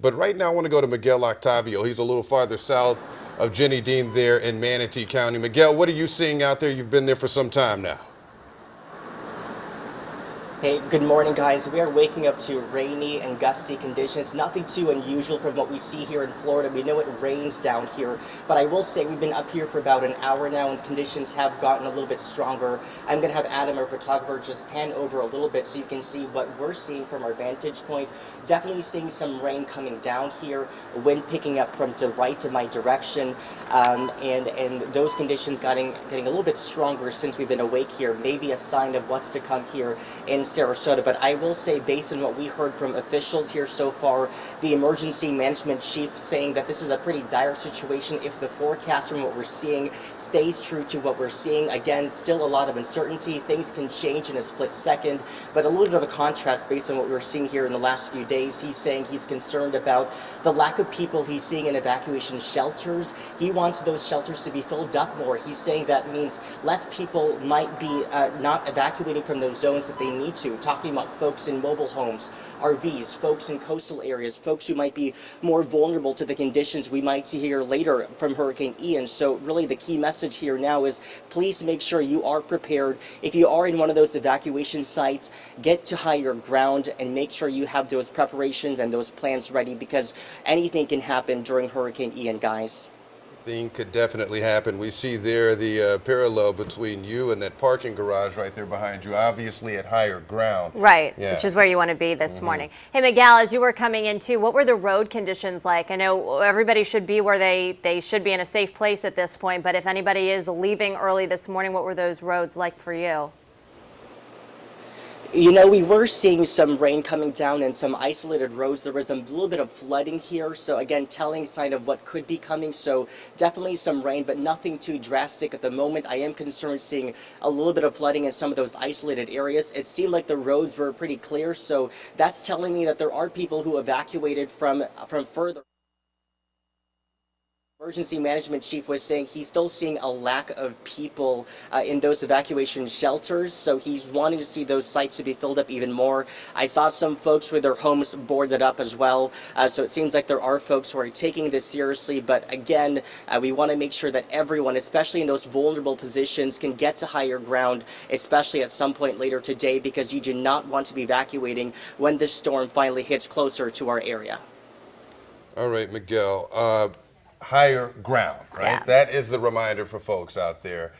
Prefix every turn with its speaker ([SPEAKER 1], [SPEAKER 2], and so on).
[SPEAKER 1] But right now I want to go to Miguel Octavio. He's a little farther south of Jenny Dean there in Manatee County. Miguel, what are you seeing out there? You've been there for some time now.
[SPEAKER 2] Hey, good morning, guys. We are waking up to rainy and gusty conditions. Nothing too unusual from what we see here in Florida. We know it rains down here, but I will say we've been up here for about an hour now and conditions have gotten a little bit stronger. I'm going to have Adam, our photographer, just pan over a little bit so you can see what we're seeing from our vantage point. Definitely seeing some rain coming down here, wind picking up from the right to my direction, and those conditions getting a little bit stronger since we've been awake here. Maybe a sign of what's to come here in Sarasota. But I will say, based on what we heard from officials here so far, the emergency management chief saying that this is a pretty dire situation if the forecast from what we're seeing stays true to what we're seeing. Again, still a lot of uncertainty. Things can change in a split second, but a little bit of a contrast based on what we're seeing here in the last few days. He's saying he's concerned about the lack of people he's seeing in evacuation shelters. He wants those shelters to be filled up more. He's saying that means less people might be not evacuating from those zones that they need to. Talking about folks in mobile homes, RVs, folks in coastal areas, folks who might be more vulnerable to the conditions we might see here later from Hurricane Ian. So really the key message here now is please make sure you are prepared. If you are in one of those evacuation sites, get to higher ground and make sure you have those preparations and those plans ready because anything can happen during Hurricane Ian, guys.
[SPEAKER 1] Thing could definitely happen. We see there the parallel between you and that parking garage right there behind you, obviously at higher ground.
[SPEAKER 3] Right,
[SPEAKER 1] Yeah.
[SPEAKER 3] which is where you want to be this morning. Hey, Miguel, as you were coming in too, what were the road conditions like? I know everybody should be where they should be in a safe place at this point, but if anybody is leaving early this morning, what were those roads like for you?
[SPEAKER 2] You know, we were seeing some rain coming down and some isolated roads. There was a little bit of flooding here. So again, telling sign of what could be coming. So definitely some rain, but nothing too drastic at the moment. I am concerned seeing a little bit of flooding in some of those isolated areas. It seemed like the roads were pretty clear. So that's telling me that there are people who evacuated from further. Emergency management chief was saying he's still seeing a lack of people in those evacuation shelters, so he's wanting to see those sites to be filled up even more. I saw some folks with their homes boarded up as well, so it seems like there are folks who are taking this seriously, but again, we want to make sure that everyone, especially in those vulnerable positions, can get to higher ground, especially at some point later today, because you do not want to be evacuating when this storm finally hits closer to our area.
[SPEAKER 1] All right, Miguel. Higher ground, right?
[SPEAKER 3] Yeah.
[SPEAKER 1] That is the reminder for folks out there.